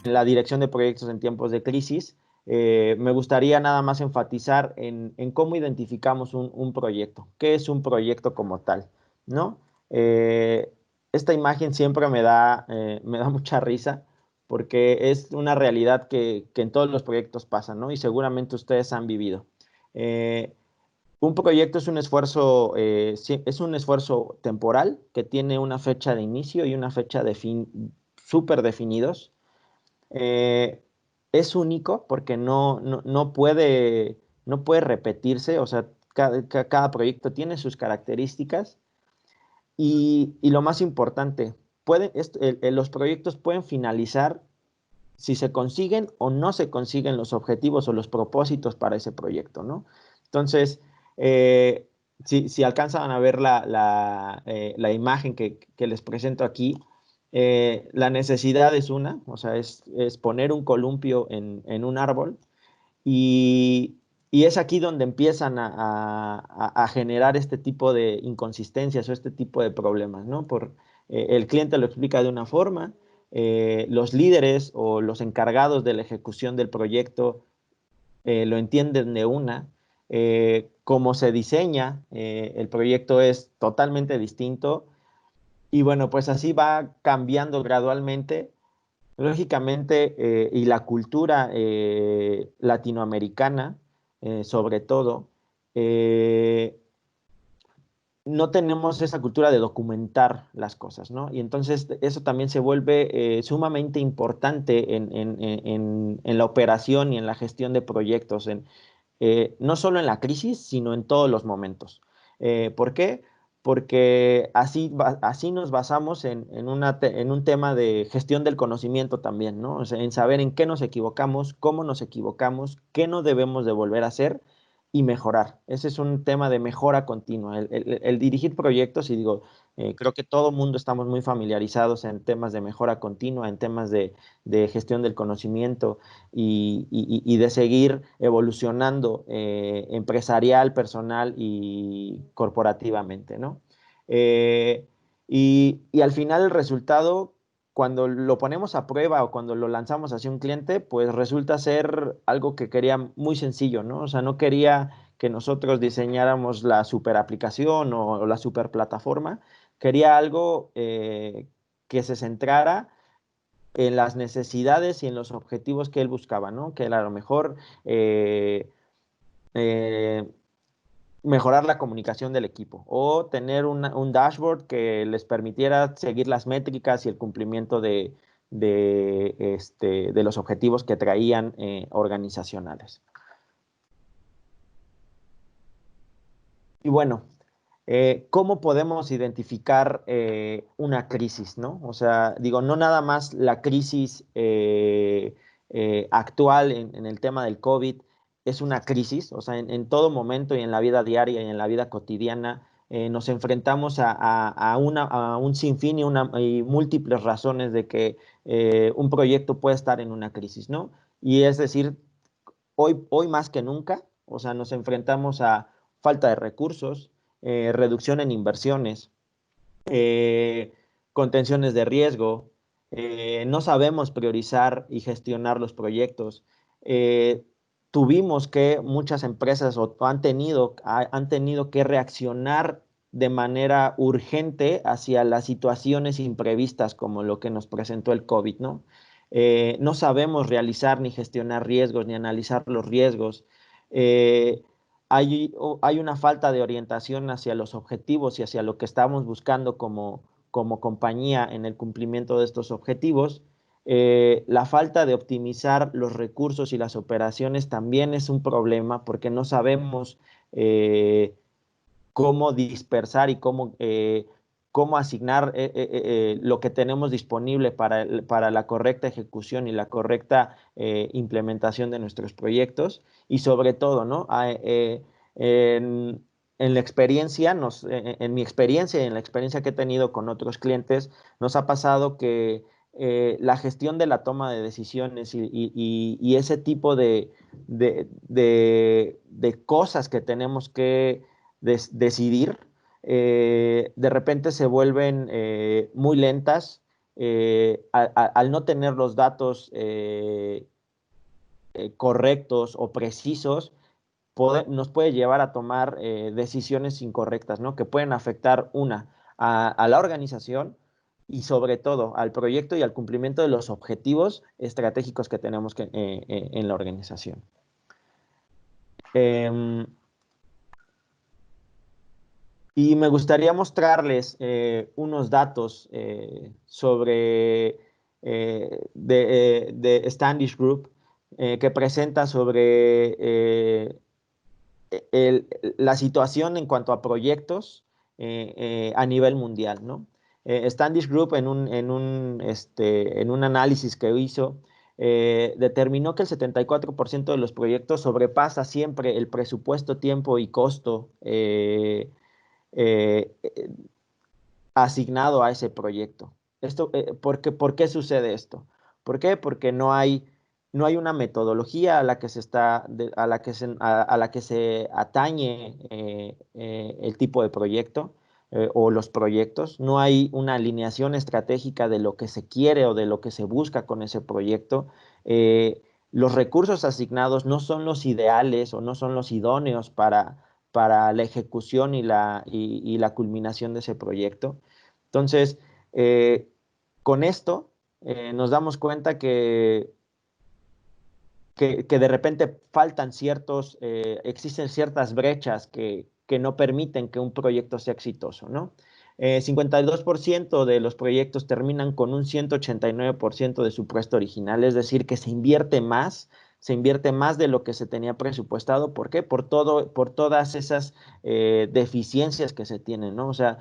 la dirección de proyectos en tiempos de crisis, me gustaría nada más enfatizar en cómo identificamos un proyecto, qué es un proyecto como tal, ¿no? Eh, Esta imagen siempre me da mucha risa porque es una realidad que en todos los proyectos pasa, ¿no? Y seguramente ustedes han vivido. Eh, un proyecto es un esfuerzo, es un esfuerzo temporal que tiene una fecha de inicio y una fecha de fin súper definidos. eh, es único porque no puede repetirse, o sea, cada proyecto tiene sus características y lo más importante, los proyectos pueden finalizar si se consiguen o no se consiguen los objetivos o los propósitos para ese proyecto, ¿no? Entonces, eh, si alcanzan a ver la imagen que les presento aquí, la necesidad es una, o sea, es poner un columpio en un árbol y, y es aquí donde empiezan a generar este tipo de inconsistencias o este tipo de problemas, ¿no? El cliente lo explica de una forma, los líderes o los encargados de la ejecución del proyecto lo entienden de una, cómo se diseña el proyecto es totalmente distinto y bueno, pues así va cambiando gradualmente. Lógicamente, y la cultura latinoamericana, sobre todo, eh, no tenemos esa cultura de documentar las cosas, ¿no? Y entonces eso también se vuelve sumamente importante en la operación y en la gestión de proyectos, no solo en la crisis, sino en todos los momentos. ¿Por qué? Porque así nos basamos en un tema de gestión del conocimiento también, ¿no? O sea, en saber en qué nos equivocamos, cómo nos equivocamos, qué no debemos de volver a hacer y mejorar. Ese es un tema de mejora continua. El dirigir proyectos, y digo, creo que todo mundo estamos muy familiarizados en temas de mejora continua, en temas de gestión del conocimiento y de seguir evolucionando empresarial, personal y corporativamente, ¿no? Eh, y al final el resultado, cuando lo ponemos a prueba o cuando lo lanzamos hacia un cliente, pues resulta ser algo que quería muy sencillo, ¿no? O sea, no quería que nosotros diseñáramos la super aplicación o la super plataforma, quería algo que se centrara en las necesidades y en los objetivos que él buscaba, ¿no? Que era a lo mejor eh, eh, mejorar la comunicación del equipo o tener un dashboard que les permitiera seguir las métricas y el cumplimiento de los objetivos que traían organizacionales. Y bueno, ¿cómo podemos identificar una crisis, ¿no? O sea, digo, no nada más la crisis actual en el tema del COVID es una crisis, o sea, en todo momento y en la vida diaria y en la vida cotidiana nos enfrentamos a un sinfín y múltiples razones de que un proyecto puede estar en una crisis, ¿no? Y es decir, hoy más que nunca, o sea, nos enfrentamos a falta de recursos, reducción en inversiones, eh, contenciones de riesgo, no sabemos priorizar y gestionar los proyectos. Eh, Tuvimos que muchas empresas han tenido que reaccionar de manera urgente hacia las situaciones imprevistas como lo que nos presentó el COVID, ¿no? No sabemos realizar ni gestionar riesgos ni analizar los riesgos. Eh, hay una falta de orientación hacia los objetivos y hacia lo que estamos buscando como compañía en el cumplimiento de estos objetivos. La falta de optimizar los recursos y las operaciones también es un problema porque no sabemos cómo dispersar y cómo asignar lo que tenemos disponible para la correcta ejecución y la correcta implementación de nuestros proyectos. Y sobre todo, ¿no? En, en la experiencia, en mi experiencia y en la experiencia que he tenido con otros clientes, nos ha pasado que la gestión de la toma de decisiones y ese tipo de cosas que tenemos que decidir, de repente se vuelven muy lentas al no tener los datos correctos o precisos, nos puede llevar a tomar decisiones incorrectas, ¿no? Que pueden afectar a la organización y sobre todo al proyecto y al cumplimiento de los objetivos estratégicos que tenemos en la organización. Eh, y me gustaría mostrarles unos datos sobre de Standish Group que presenta sobre la situación en cuanto a proyectos a nivel mundial, ¿no? Standish Group en un análisis que hizo determinó que el 74% de los proyectos sobrepasa siempre el presupuesto, tiempo y costo eh, asignado a ese proyecto. ¿Por qué sucede esto? ¿Por qué? Porque no hay una metodología a la que se está, a la que se atañe el tipo de proyecto o los proyectos. No hay una alineación estratégica de lo que se quiere o de lo que se busca con ese proyecto. Los recursos asignados no son los ideales o no son los idóneos para la ejecución y la culminación de ese proyecto. Entonces, con esto nos damos cuenta que de repente existen ciertas brechas que no permiten que un proyecto sea exitoso, ¿no? 52% de los proyectos terminan con un 189% de su presupuesto original, es decir, que se invierte más de lo que se tenía presupuestado. ¿Por qué? Por todas esas deficiencias que se tienen, ¿no? O sea,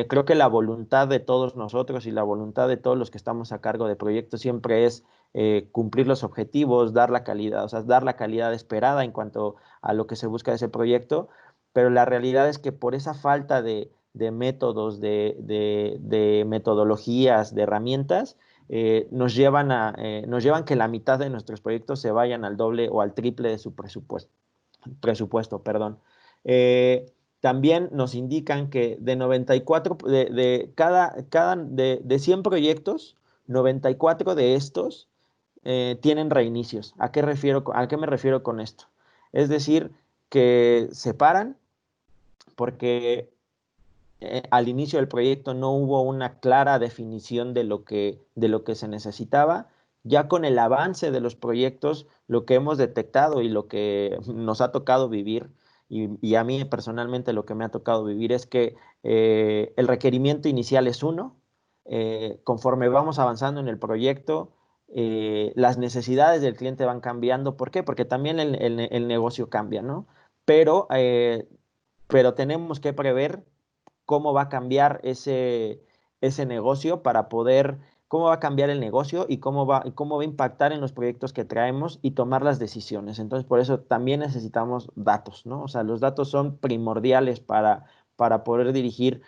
creo que la voluntad de todos nosotros y la voluntad de todos los que estamos a cargo de proyectos siempre es cumplir los objetivos, dar la calidad, o sea, dar la calidad esperada en cuanto a lo que se busca de ese proyecto, pero la realidad es que por esa falta de métodos, de metodologías, de herramientas, nos llevan que la mitad de nuestros proyectos se vayan al doble o al triple de su presupuesto, perdón. También nos indican que de 94, de 100 proyectos, 94 de estos tienen reinicios. ¿A qué me refiero con esto? Es decir, que se paran porque al inicio del proyecto no hubo una clara definición de lo que se necesitaba. Ya con el avance de los proyectos, lo que hemos detectado y lo que nos ha tocado vivir, y a mí personalmente lo que me ha tocado vivir es que el requerimiento inicial es uno, conforme vamos avanzando en el proyecto, las necesidades del cliente van cambiando. ¿Por qué? Porque también el negocio cambia, ¿no? Pero, eh, pero tenemos que prever cómo va a cambiar ese negocio para poder, cómo va a cambiar el negocio y cómo va a impactar en los proyectos que traemos y tomar las decisiones. Entonces, por eso también necesitamos datos, ¿no? O sea, los datos son primordiales para poder dirigir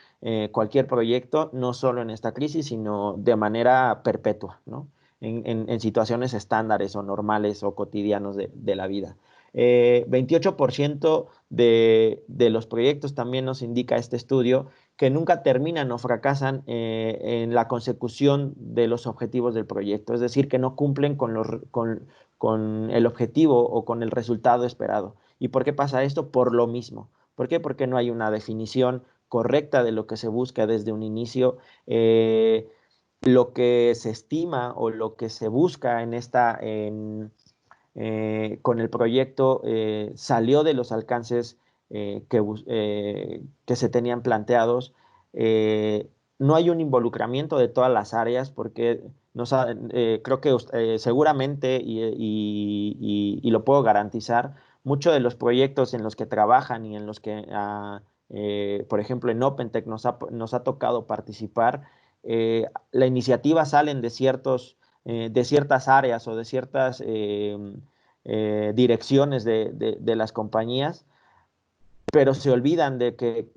cualquier proyecto, no solo en esta crisis, sino de manera perpetua, ¿no? En situaciones estándares o normales o cotidianos de la vida. 28% de los proyectos también nos indica este estudio que nunca terminan o fracasan en la consecución de los objetivos del proyecto, es decir, que no cumplen con el objetivo o con el resultado esperado. ¿Y por qué pasa esto? Por lo mismo. ¿Por qué? Porque no hay una definición correcta de lo que se busca desde un inicio. Lo que se estima o lo que se busca con el proyecto salió de los alcances que se tenían planteados. Eh, no hay un involucramiento de todas las áreas porque creo que seguramente, y lo puedo garantizar, muchos de los proyectos en los que trabajan y en los que, por ejemplo, en OpenTech nos ha tocado participar, la iniciativa salen de ciertas áreas o de ciertas direcciones de las compañías, pero se olvidan de que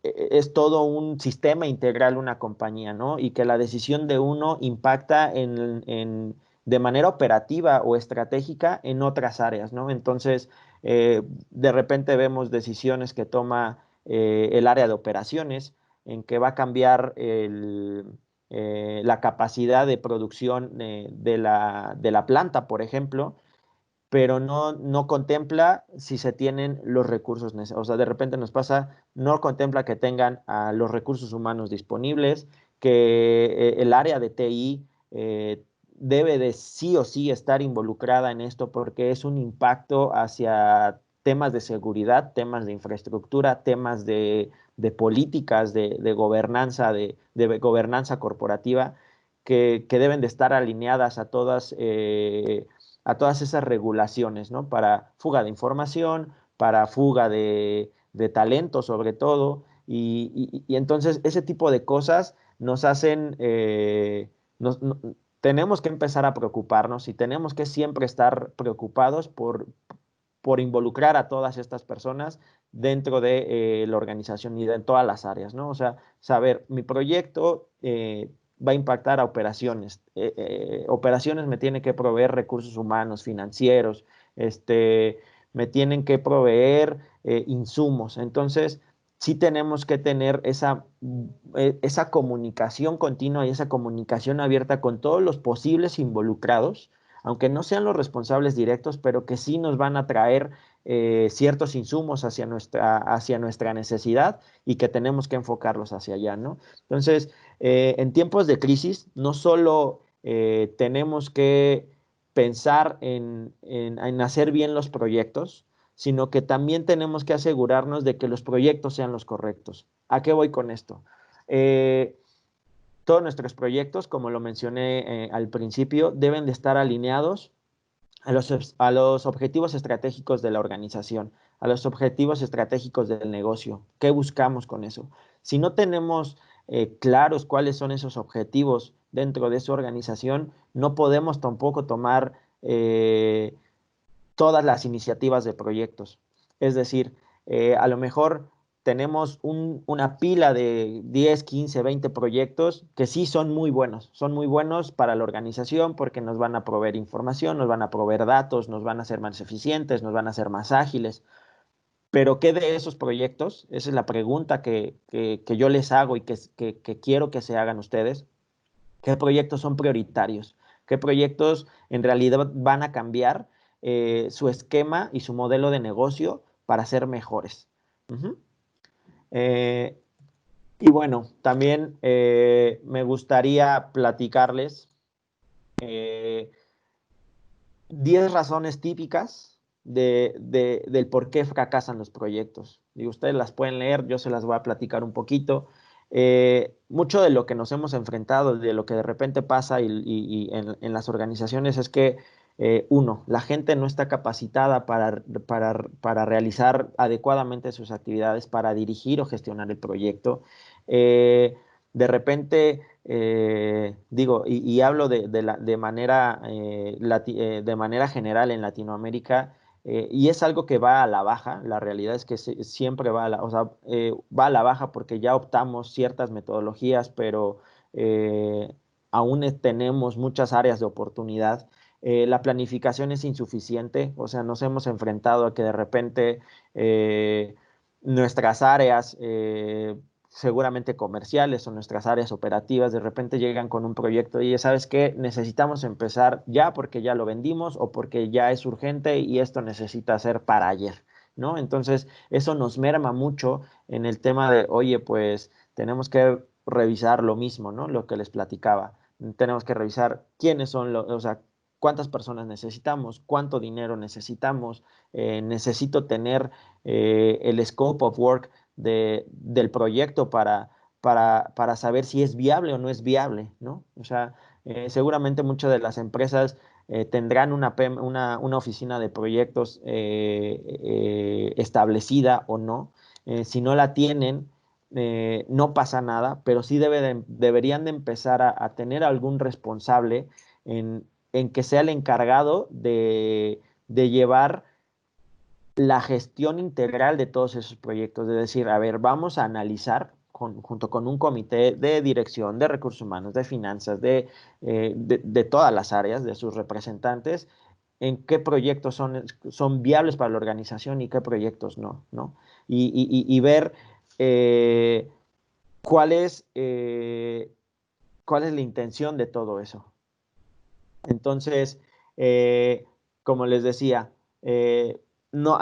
es todo un sistema integral una compañía, ¿no? Y que la decisión de uno impacta de manera operativa o estratégica en otras áreas, ¿no? Entonces, de repente vemos decisiones que toma el área de operaciones, en que va a cambiar la capacidad de producción de la planta, por ejemplo, pero no contempla si se tienen los recursos necesarios. O sea, de repente nos pasa, no contempla que tengan los recursos humanos disponibles, que el área de TI debe de sí o sí estar involucrada en esto porque es un impacto hacia temas de seguridad, temas de infraestructura, temas de políticas, de gobernanza, de gobernanza corporativa, que deben de estar alineadas a todas esas regulaciones, ¿no? Para fuga de información, para fuga de talento sobre todo, y entonces ese tipo de cosas nos hacen, tenemos que empezar a preocuparnos y tenemos que siempre estar preocupados por involucrar a todas estas personas dentro de la organización y de todas las áreas, ¿no? O sea, saber, mi proyecto va a impactar a operaciones. Operaciones me tiene que proveer recursos humanos, financieros, me tienen que proveer insumos. Entonces, sí tenemos que tener esa comunicación continua y esa comunicación abierta con todos los posibles involucrados, aunque no sean los responsables directos, pero que sí nos van a traer ciertos insumos hacia nuestra necesidad y que tenemos que enfocarlos hacia allá, ¿no? Entonces, en tiempos de crisis, no solo tenemos que pensar en hacer bien los proyectos, sino que también tenemos que asegurarnos de que los proyectos sean los correctos. ¿A qué voy con esto? Eh, todos nuestros proyectos, como lo mencioné al principio, deben de estar alineados a los objetivos estratégicos de la organización, a los objetivos estratégicos del negocio. ¿Qué buscamos con eso? Si no tenemos claros cuáles son esos objetivos dentro de su organización, no podemos tampoco tomar todas las iniciativas de proyectos. Es decir, a lo mejor tenemos una pila de 10, 15, 20 proyectos que sí son muy buenos para la organización porque nos van a proveer información, nos van a proveer datos, nos van a hacer más eficientes, nos van a hacer más ágiles. Pero ¿qué de esos proyectos? Esa es la pregunta que yo les hago y que quiero que se hagan ustedes. ¿Qué proyectos son prioritarios? ¿Qué proyectos en realidad van a cambiar su esquema y su modelo de negocio para ser mejores? Ujú. Eh, y bueno, también me gustaría platicarles eh, 10 razones típicas del por qué fracasan los proyectos. Y ustedes las pueden leer, yo se las voy a platicar un poquito. Mucho de lo que nos hemos enfrentado, de lo que de repente pasa y en las organizaciones es que, uno, la gente no está capacitada para realizar adecuadamente sus actividades, para dirigir o gestionar el proyecto. De repente digo, y hablo de manera general en Latinoamérica, y es algo que va a la baja, la realidad es que siempre va a o sea, va a la baja porque ya optamos ciertas metodologías, pero aún tenemos muchas áreas de oportunidad. La planificación es insuficiente, o sea, nos hemos enfrentado a que de repente nuestras áreas seguramente comerciales o nuestras áreas operativas de repente llegan con un proyecto y ya sabes que necesitamos empezar ya porque ya lo vendimos o porque ya es urgente y esto necesita ser para ayer, ¿no? Entonces, eso nos merma mucho en el tema de, oye, pues tenemos que revisar lo mismo, ¿no? Lo que les platicaba. Tenemos que revisar quiénes son los, o sea, cuántas personas necesitamos, cuánto dinero necesitamos, necesito tener el scope of work del proyecto para saber si es viable o no es viable, ¿no? O sea, seguramente muchas de las empresas tendrán una oficina de proyectos establecida o no. Si no la tienen, no pasa nada, pero sí deberían de empezar a tener algún responsable en que sea el encargado de llevar la gestión integral de todos esos proyectos, de decir, a ver, vamos a analizar junto con un comité de dirección, de recursos humanos, de finanzas, de todas las áreas, de sus representantes, en qué proyectos son viables para la organización y qué proyectos no, ¿no? Y ver cuál es cuál es la intención de todo eso. Entonces, como les decía, no,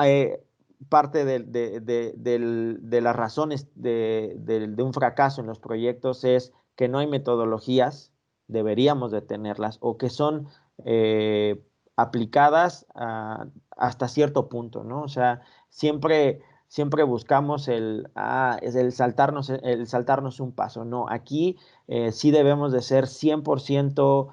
parte de las razones de un fracaso en los proyectos es que no hay metodologías, deberíamos de tenerlas, o que son aplicadas hasta cierto punto, ¿no? O sea, siempre buscamos es el saltarnos un paso. No, aquí sí debemos de ser 100%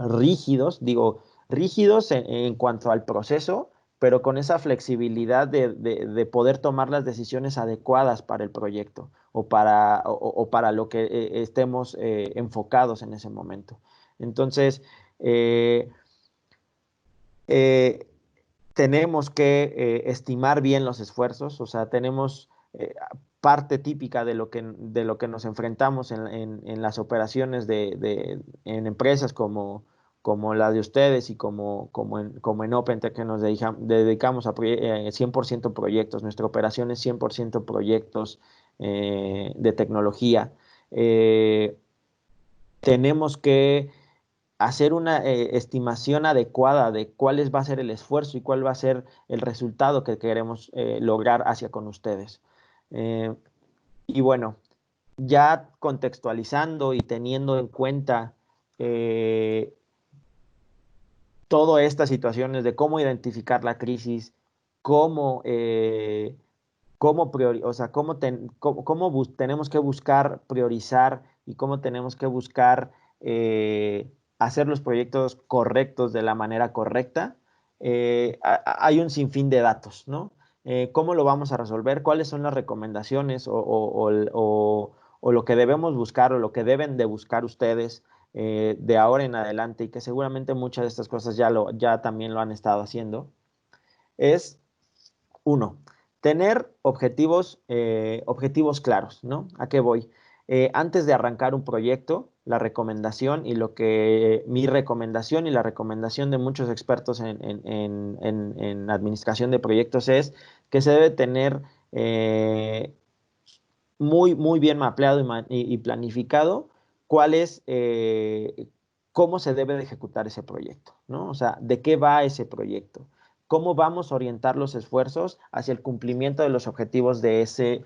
rígidos, digo, rígidos en cuanto al proceso, pero con esa flexibilidad de poder tomar las decisiones adecuadas para el proyecto o para lo que estemos enfocados en ese momento. Entonces, eh, eh, tenemos que estimar bien los esfuerzos, o sea, tenemos parte típica de lo que nos enfrentamos en las operaciones en empresas como la de ustedes y como en OpenTech, que nos dedicamos a 100% proyectos. Nuestra operación es 100% proyectos de tecnología. Eh, Tenemos que hacer una estimación adecuada de cuál va a ser el esfuerzo y cuál va a ser el resultado que queremos lograr hacia con ustedes. Eh, y bueno, ya contextualizando y teniendo en cuenta eh, todas estas situaciones de cómo identificar la crisis, cómo, o sea, tenemos que buscar priorizar y cómo tenemos que buscar hacer los proyectos correctos de la manera correcta. Hay un sinfín de datos, ¿no? ¿Cómo lo vamos a resolver? ¿Cuáles son las recomendaciones o lo que debemos buscar o lo que deben de buscar ustedes de ahora en adelante, y que seguramente muchas de estas cosas ya también lo han estado haciendo? Es uno, tener objetivos claros, ¿no? ¿A qué voy? Antes de arrancar un proyecto, la recomendación y mi recomendación y la recomendación de muchos expertos en administración de proyectos es que se debe tener muy, muy bien mapeado y planificado cuál es, cómo se debe de ejecutar ese proyecto, ¿no? O sea, ¿de qué va ese proyecto? ¿Cómo vamos a orientar los esfuerzos hacia el cumplimiento de los objetivos de ese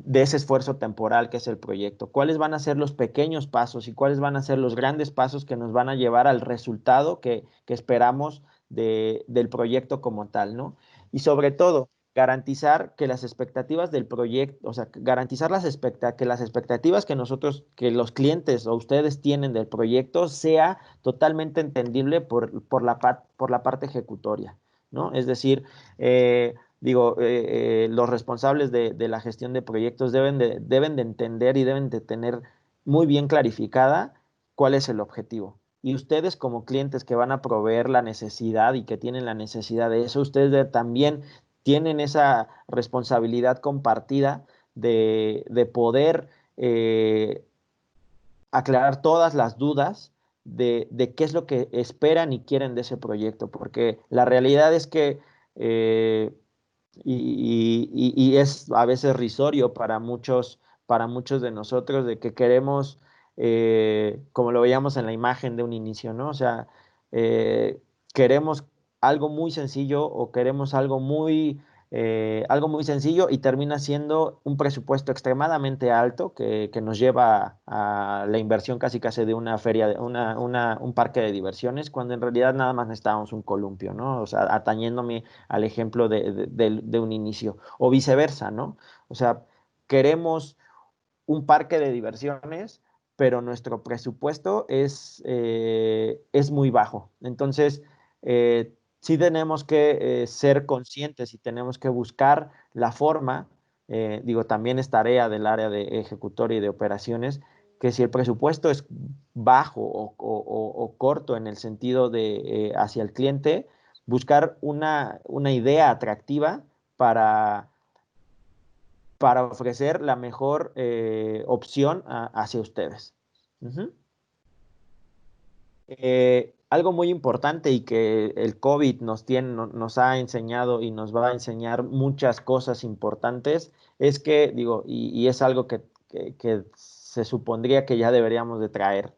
esfuerzo temporal que es el proyecto? ¿Cuáles van a ser los pequeños pasos y cuáles van a ser los grandes pasos que nos van a llevar al resultado que esperamos del proyecto como tal, ¿no? Y sobre todo, garantizar que las expectativas del proyecto, o sea, garantizar que las expectativas que los clientes o ustedes tienen del proyecto sea totalmente entendible por la parte ejecutoria, ¿no? Es decir, los responsables de la gestión de proyectos deben de entender y deben de tener muy bien clarificada cuál es el objetivo. Y ustedes como clientes que van a proveer la necesidad y que tienen la necesidad de eso, ustedes también tienen esa responsabilidad compartida de poder aclarar todas las dudas de qué es lo que esperan y quieren de ese proyecto, porque la realidad es que, eh, y es a veces risorio para muchos de nosotros, de que queremos, como lo veíamos en la imagen de un inicio, ¿no? O sea, queremos algo muy sencillo o queremos algo muy sencillo y termina siendo un presupuesto extremadamente alto que nos lleva a la inversión casi casi de una feria, un parque de diversiones, cuando en realidad nada más necesitábamos un columpio, ¿no? O sea, atañéndome al ejemplo de un inicio, o viceversa, ¿no? O sea, queremos un parque de diversiones, pero nuestro presupuesto es muy bajo. Entonces, sí tenemos que ser conscientes y tenemos que buscar la forma, digo, también es tarea del área de ejecutoria y de operaciones, que si el presupuesto es bajo o corto en el sentido de hacia el cliente, buscar una idea atractiva para ofrecer la mejor opción hacia ustedes. Ujú. Algo muy importante y que el COVID nos ha enseñado y nos va a enseñar muchas cosas importantes es que, digo, y es algo que se supondría que ya deberíamos de traer.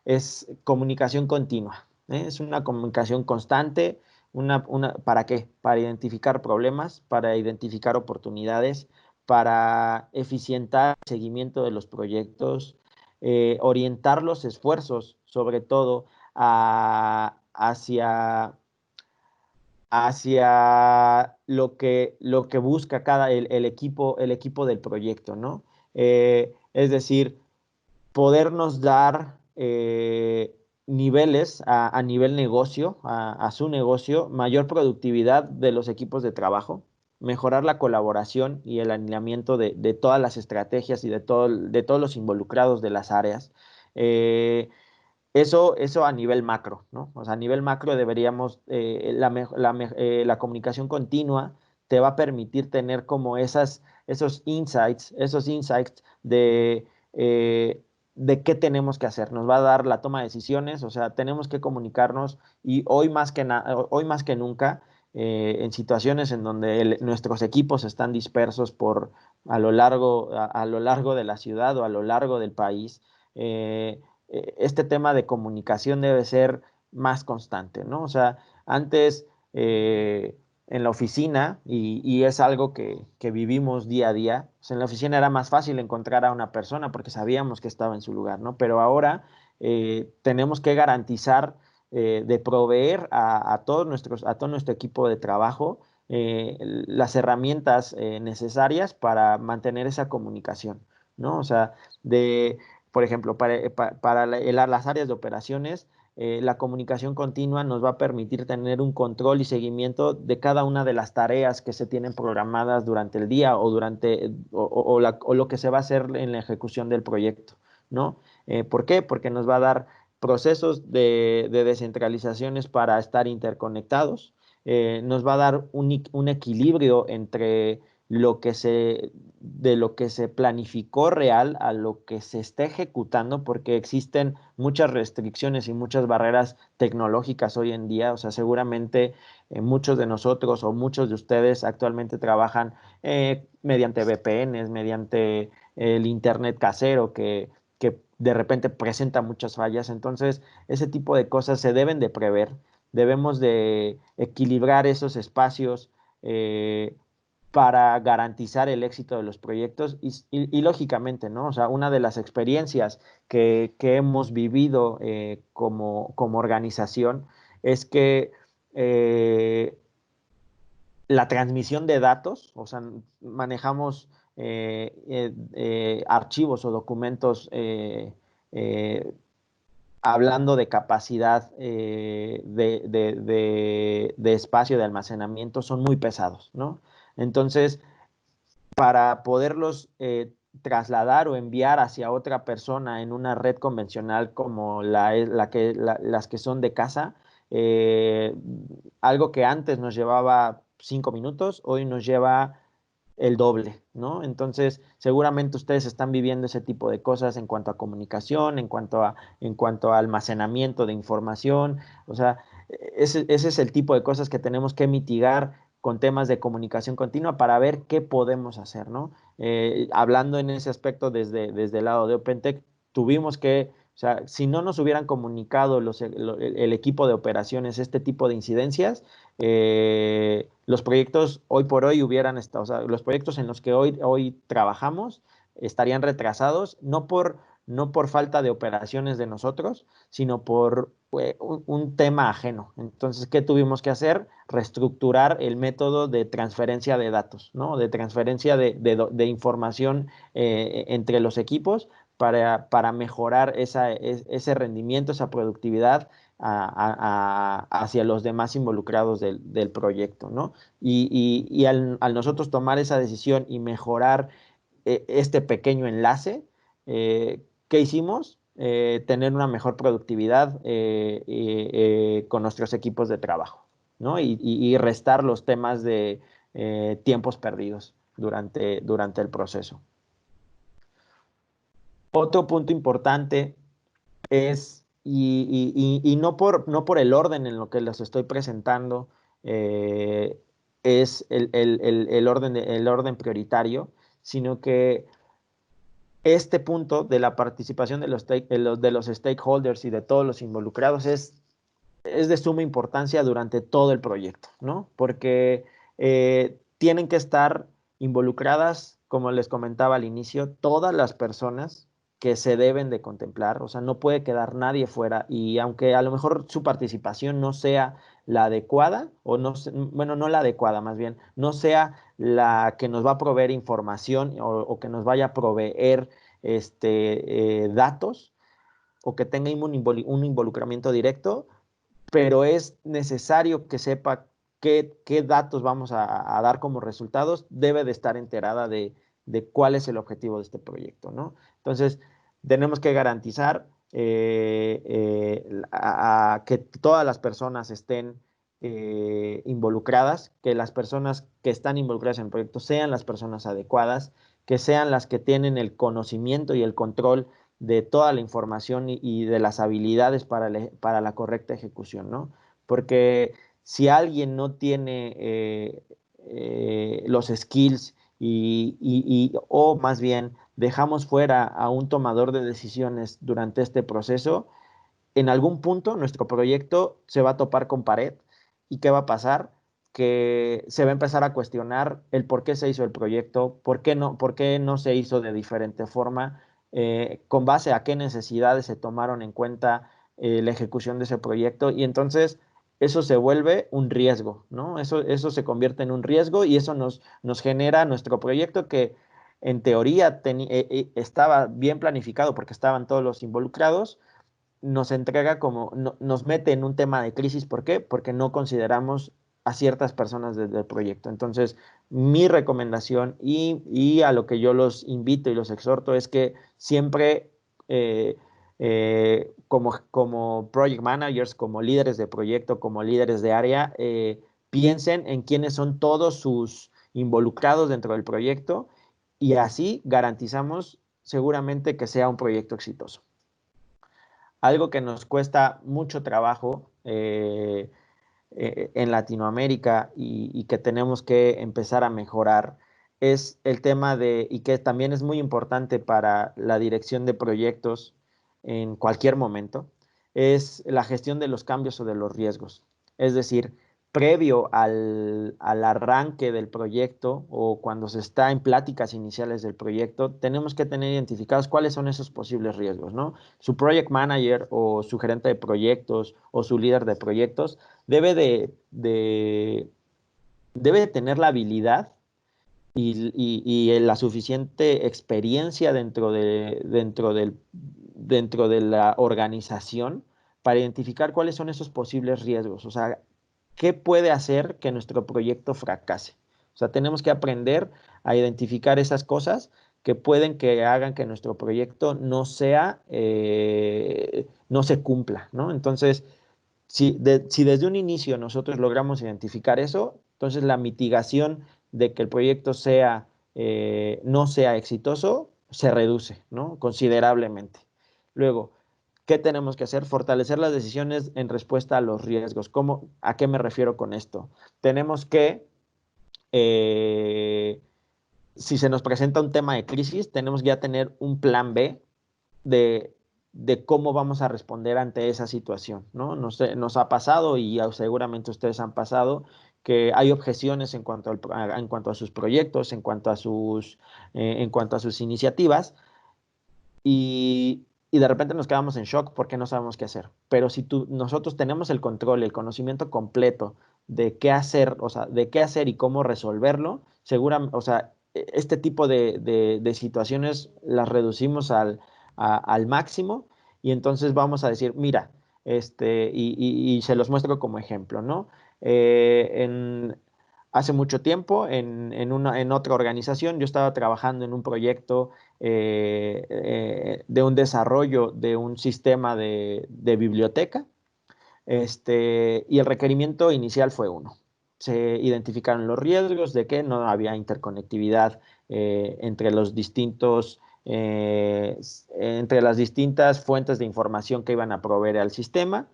Es comunicación continua, ¿eh? Es una comunicación constante. ¿Para qué? Para identificar problemas, para identificar oportunidades, para eficientar el seguimiento de los proyectos, orientar los esfuerzos, sobre todo, hacia lo que busca el equipo del proyecto, ¿no? Es decir, podernos dar niveles a nivel negocio, a su negocio, mayor productividad de los equipos de trabajo, mejorar la colaboración y el alineamiento de todas las estrategias y de todos los involucrados de las áreas. Eso a nivel macro, ¿no? O sea, a nivel macro deberíamos, la comunicación continua te va a permitir tener como esos insights de qué tenemos que hacer. Nos va a dar la toma de decisiones, o sea, tenemos que comunicarnos y hoy más que nunca, en situaciones en donde nuestros equipos están dispersos a lo largo de la ciudad o a lo largo del país, este tema de comunicación debe ser más constante, ¿no? O sea, antes en la oficina, y es algo que vivimos día a día, o sea, en la oficina era más fácil encontrar a una persona porque sabíamos que estaba en su lugar, ¿no? Pero ahora tenemos que garantizar de proveer a todo nuestro equipo de trabajo las herramientas necesarias para mantener esa comunicación, ¿no? O sea, por ejemplo, para las áreas de operaciones, la comunicación continua nos va a permitir tener un control y seguimiento de cada una de las tareas que se tienen programadas durante el día o lo que se va a hacer en la ejecución del proyecto, ¿no? ¿Por qué? Porque nos va a dar procesos de descentralizaciones para estar interconectados, nos va a dar un equilibrio entre lo que de lo que se planificó real a lo que se está ejecutando, porque existen muchas restricciones y muchas barreras tecnológicas hoy en día. O sea, seguramente muchos de nosotros o muchos de ustedes actualmente trabajan mediante VPNs, mediante el Internet casero que de repente presenta muchas fallas. Entonces, ese tipo de cosas se deben de prever. Debemos de equilibrar esos espacios para garantizar el éxito de los proyectos y lógicamente, ¿no? O sea, una de las experiencias que hemos vivido como organización es que eh, la transmisión de datos, o sea, manejamos archivos o documentos eh, hablando de capacidad de espacio de almacenamiento, son muy pesados, ¿no? Entonces, para poderlos trasladar o enviar hacia otra persona en una red convencional como las que son de casa, eh, algo que antes nos llevaba 5 minutos, hoy nos lleva el doble, ¿no? Entonces, seguramente ustedes están viviendo ese tipo de cosas en cuanto a comunicación, en cuanto a almacenamiento de información, o sea, ese es el tipo de cosas que tenemos que mitigar con temas de comunicación continua para ver qué podemos hacer, ¿no? Hablando en ese aspecto desde el lado de OpenTech, tuvimos que, o sea, si no nos hubieran comunicado el equipo de operaciones este tipo de incidencias, los proyectos hoy por hoy hubieran estado, o sea, los proyectos en los que hoy trabajamos estarían retrasados, no por falta de operaciones de nosotros, sino por un tema ajeno. Entonces, ¿qué tuvimos que hacer? Reestructurar el método de transferencia de datos, ¿no? De transferencia de información entre los equipos para mejorar ese rendimiento, esa productividad hacia los demás involucrados del proyecto, ¿no? Al nosotros tomar esa decisión y mejorar este pequeño enlace, ¿qué hicimos? Tener una mejor productividad con nuestros equipos de trabajo, ¿no? Y restar los temas de tiempos perdidos durante el proceso. Otro punto importante es, y no por el orden en lo que los estoy presentando, eh, es el orden prioritario, sino que este punto de la participación de los stakeholders y de todos los involucrados es de suma importancia durante todo el proyecto, ¿no? Porque tienen que estar involucradas, como les comentaba al inicio, todas las personas que se deben de contemplar, o sea, no puede quedar nadie fuera y aunque a lo mejor su participación no sea la adecuada, o no, bueno, no la adecuada, más bien, no sea la que nos va a proveer información o que nos vaya a proveer datos o que tenga un involucramiento directo, pero es necesario que sepa qué datos vamos a dar como resultados, debe de estar enterada de cuál es el objetivo de este proyecto, ¿no? Entonces, tenemos que garantizar que todas las personas estén involucradas, que las personas que están involucradas en el proyecto sean las personas adecuadas, que sean las que tienen el conocimiento y el control de toda la información y de las habilidades para la correcta ejecución, ¿no? Porque si alguien no tiene los skills o más bien dejamos fuera a un tomador de decisiones durante este proceso, en algún punto nuestro proyecto se va a topar con pared y ¿qué va a pasar? Que se va a empezar a cuestionar el por qué se hizo el proyecto, por qué no se hizo de diferente forma, con base a qué necesidades se tomaron en cuenta la ejecución de ese proyecto y entonces eso se vuelve un riesgo, ¿no? Eso se convierte en un riesgo y eso nos genera nuestro proyecto que en teoría estaba bien planificado porque estaban todos los involucrados, nos entrega nos mete en un tema de crisis. ¿Por qué? Porque no consideramos a ciertas personas desde el proyecto. Entonces, mi recomendación y a lo que yo los invito y los exhorto es que siempre como project managers, como líderes de proyecto, como líderes de área, piensen en quiénes son todos sus involucrados dentro del proyecto y así garantizamos seguramente que sea un proyecto exitoso. Algo que nos cuesta mucho trabajo en Latinoamérica y que tenemos que empezar a mejorar es el tema y que también es muy importante para la dirección de proyectos en cualquier momento, es la gestión de los cambios o de los riesgos. Es decir, previo al arranque del proyecto o cuando se está en pláticas iniciales del proyecto, tenemos que tener identificados cuáles son esos posibles riesgos, ¿no? Su project manager o su gerente de proyectos o su líder de proyectos debe de tener la habilidad y la suficiente experiencia dentro de la organización para identificar cuáles son esos posibles riesgos. O sea, ¿qué puede hacer que nuestro proyecto fracase? O sea, tenemos que aprender a identificar esas cosas que hagan que nuestro proyecto no se cumpla, ¿no? Entonces, si desde un inicio nosotros logramos identificar eso, entonces la mitigación de que el proyecto no sea exitoso se reduce, ¿no? Considerablemente. Luego, ¿qué tenemos que hacer? Fortalecer las decisiones en respuesta a los riesgos. ¿A qué me refiero con esto? Tenemos que, eh, si se nos presenta un tema de crisis, tenemos que ya tener un plan B de, de cómo vamos a responder ante esa situación, ¿no? Nos ha pasado y seguramente ustedes han pasado que hay objeciones en cuanto a sus proyectos, en cuanto a sus iniciativas y de repente nos quedamos en shock porque no sabemos qué hacer. Pero si nosotros tenemos el control, el conocimiento completo de qué hacer, o sea, de qué hacer y cómo resolverlo, seguramente, o sea, este tipo de situaciones las reducimos al máximo y entonces vamos a decir, mira, y se los muestro como ejemplo, ¿no? Hace mucho tiempo en otra organización yo estaba trabajando en un proyecto de un desarrollo de un sistema de biblioteca, y el requerimiento inicial fue uno. Se identificaron los riesgos de que no había interconectividad entre las distintas fuentes de información que iban a proveer al sistema.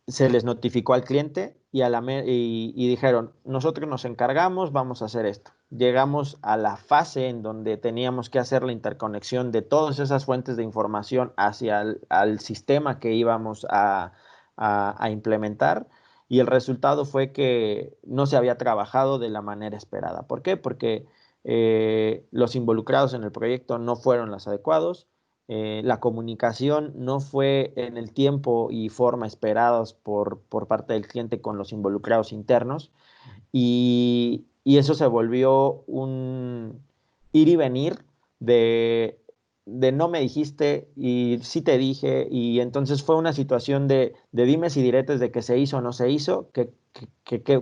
se les notificó al cliente y dijeron, nosotros nos encargamos, vamos a hacer esto. Llegamos a la fase en donde teníamos que hacer la interconexión de todas esas fuentes de información hacia al sistema que íbamos a implementar, y el resultado fue que no se había trabajado de la manera esperada. ¿Por qué? Porque los involucrados en el proyecto no fueron los adecuados. La comunicación no fue en el tiempo y forma esperados por parte del cliente con los involucrados internos, y eso se volvió un ir y venir de, de no me dijiste y sí te dije, y entonces fue una situación de dimes y diretes de que se hizo o no se hizo,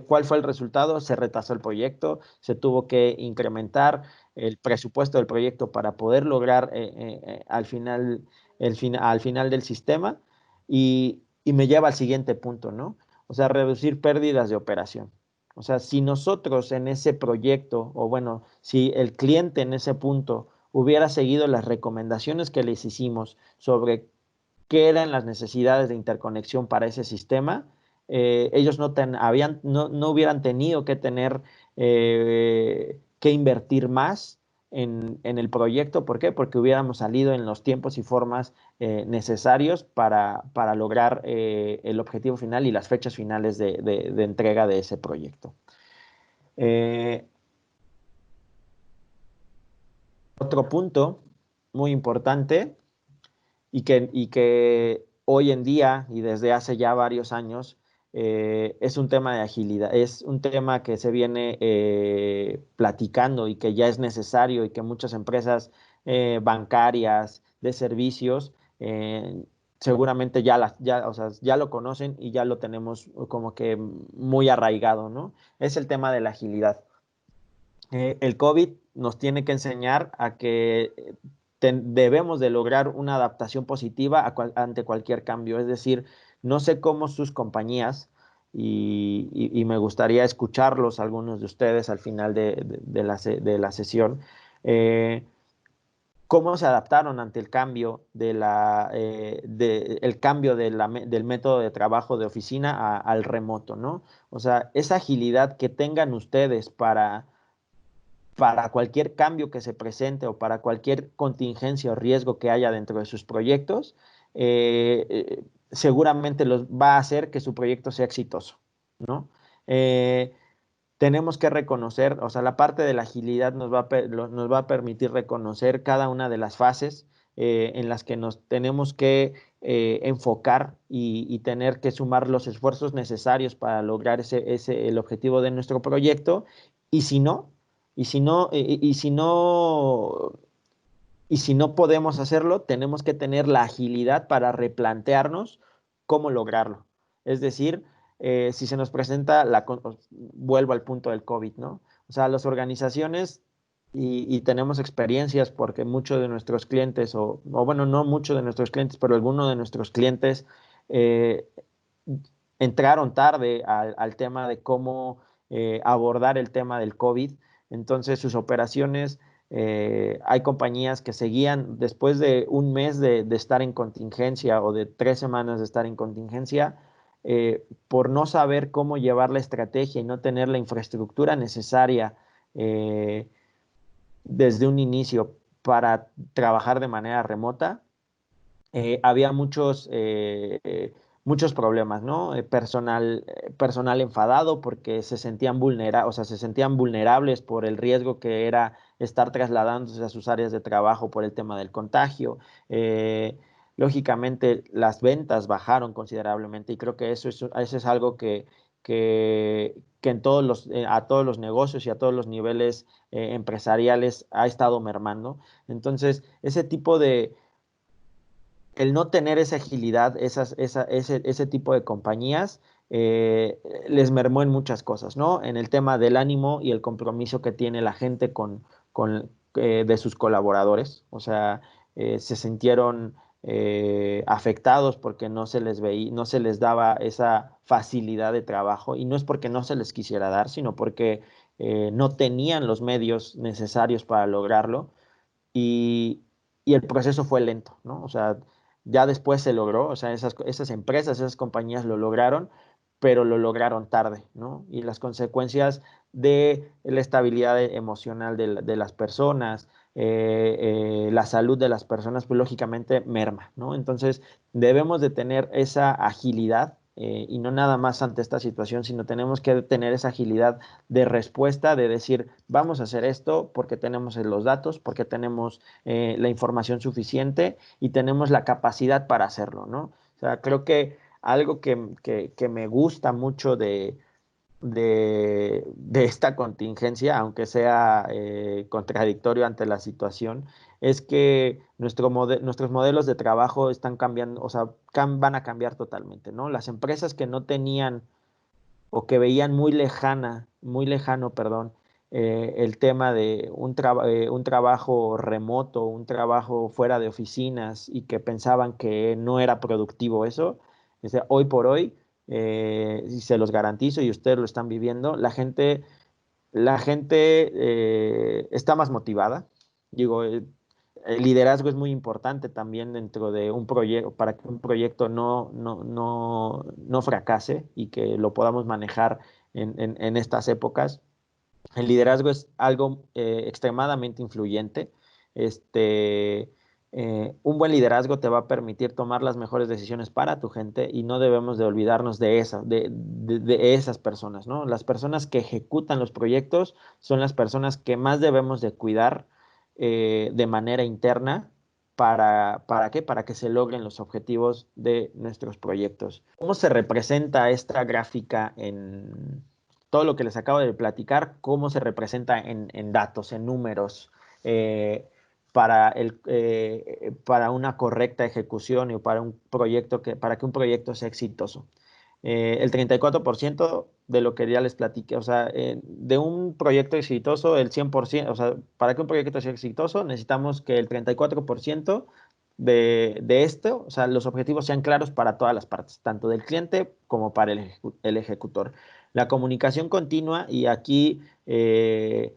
cuál fue el resultado. Se retrasó el proyecto, se tuvo que incrementar el presupuesto del proyecto para poder lograr al final, al final del sistema, y me lleva al siguiente punto, ¿no? O sea, reducir pérdidas de operación. O sea, si nosotros en ese proyecto, o bueno, si el cliente en ese punto hubiera seguido las recomendaciones que les hicimos sobre qué eran las necesidades de interconexión para ese sistema, ellos no hubieran tenido que tener que invertir más en el proyecto. ¿Por qué? Porque hubiéramos salido en los tiempos y formas necesarios para lograr el objetivo final y las fechas finales de entrega de ese proyecto. Eh, Otro punto muy importante y que hoy en día y desde hace ya varios años es un tema de agilidad, es un tema que se viene platicando y que ya es necesario, y que muchas empresas bancarias de servicios seguramente o sea, ya lo conocen y ya lo tenemos como que muy arraigado, ¿no? Es el tema de la agilidad. El COVID nos tiene que enseñar a que debemos de lograr una adaptación positiva ante cualquier cambio. Es decir, no sé cómo sus compañías, y me gustaría escucharlos, algunos de ustedes, al final de la sesión, eh, cómo se adaptaron ante el cambio el cambio del método de trabajo de oficina al remoto, ¿no? O sea, esa agilidad que tengan ustedes para cualquier cambio que se presente o para cualquier contingencia o riesgo que haya dentro de sus proyectos, seguramente va a hacer que su proyecto sea exitoso, ¿no? Eh, Tenemos que reconocer, o sea, la parte de la agilidad nos va a permitir reconocer cada una de las fases en las que nos tenemos que enfocar y tener que sumar los esfuerzos necesarios para lograr el objetivo de nuestro proyecto. Y si no, y si no, y si no, y si no podemos hacerlo, tenemos que tener la agilidad para replantearnos cómo lograrlo. Es decir, si se nos presenta, vuelvo al punto del COVID, ¿no? O sea, las organizaciones, y tenemos experiencias porque muchos de nuestros clientes, o bueno, no muchos de nuestros clientes, pero algunos de nuestros clientes eh, entraron tarde al tema de cómo abordar el tema del COVID. Entonces, sus operaciones, hay compañías que seguían después de un mes de estar en contingencia, o de 3 semanas de estar en contingencia, por no saber cómo llevar la estrategia y no tener la infraestructura necesaria eh, desde un inicio para trabajar de manera remota. Había muchos problemas, ¿no? Personal enfadado porque o sea, se sentían vulnerables por el riesgo que era estar trasladándose a sus áreas de trabajo por el tema del contagio. Eh, Lógicamente, las ventas bajaron considerablemente, y creo que eso es algo que a todos los negocios y a todos los niveles empresariales ha estado mermando. Entonces, el no tener esa agilidad, ese tipo de compañías, les mermó en muchas cosas, ¿no? En el tema del ánimo y el compromiso que tiene la gente de sus colaboradores. O sea, se sintieron afectados porque no se les daba esa facilidad de trabajo, y no es porque no se les quisiera dar, sino porque no tenían los medios necesarios para lograrlo, y, y el proceso fue lento, ¿no? O sea, ya después se logró, o sea, esas empresas, esas compañías lo lograron, pero lo lograron tarde, ¿no? Y las consecuencias de la estabilidad emocional de las personas, la salud de las personas, pues lógicamente merma, ¿no? Entonces, debemos de tener esa agilidad y no nada más ante esta situación, sino tenemos que tener esa agilidad de respuesta, de decir, vamos a hacer esto porque tenemos los datos, porque tenemos la información suficiente y tenemos la capacidad para hacerlo, ¿no? O sea, creo que algo que me gusta mucho de esta contingencia, aunque sea contradictorio ante la situación, es que nuestros modelos de trabajo están cambiando, o sea, van a cambiar totalmente, ¿no? Las empresas que no tenían o que veían muy lejano, perdón, el tema de un trabajo remoto, un trabajo fuera de oficinas y que pensaban que no era productivo eso, o sea, hoy por hoy, y se los garantizo y ustedes lo están viviendo, la gente está más motivada. Digo, el liderazgo es muy importante también dentro de un proyecto, para que un proyecto no fracase y que lo podamos manejar en estas épocas. El liderazgo es algo extremadamente influyente. Este, un buen liderazgo te va a permitir tomar las mejores decisiones para tu gente y no debemos de olvidarnos de esas personas, ¿no? Las personas que ejecutan los proyectos son las personas que más debemos de cuidar de manera interna. ¿Para qué? Para que se logren los objetivos de nuestros proyectos. ¿Cómo se representa esta gráfica en todo lo que les acabo de platicar? ¿Cómo se representa en datos, en números, eh, para una correcta ejecución y para que un proyecto sea exitoso? El 34% de lo que ya les platiqué, o sea, de un proyecto exitoso, el 100%, o sea, para que un proyecto sea exitoso, necesitamos que el 34% de esto, o sea, los objetivos sean claros para todas las partes, tanto del cliente como para el ejecutor. La comunicación continua, y aquí eh,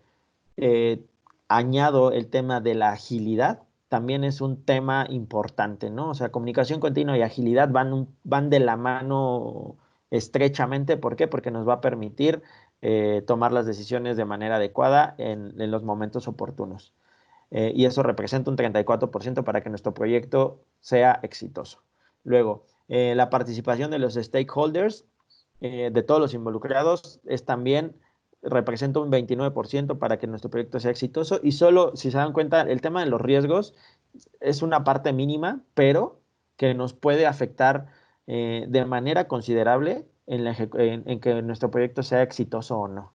añado el tema de la agilidad, también es un tema importante, ¿no? O sea, comunicación continua y agilidad van de la mano estrechamente. ¿Por qué? Porque nos va a permitir tomar las decisiones de manera adecuada en los momentos oportunos. Y eso representa un 34% para que nuestro proyecto sea exitoso. Luego, la participación de los stakeholders, de todos los involucrados, representa un 29% para que nuestro proyecto sea exitoso. Y solo, si se dan cuenta, el tema de los riesgos es una parte mínima, pero que nos puede afectar de manera considerable en que nuestro proyecto sea exitoso o no.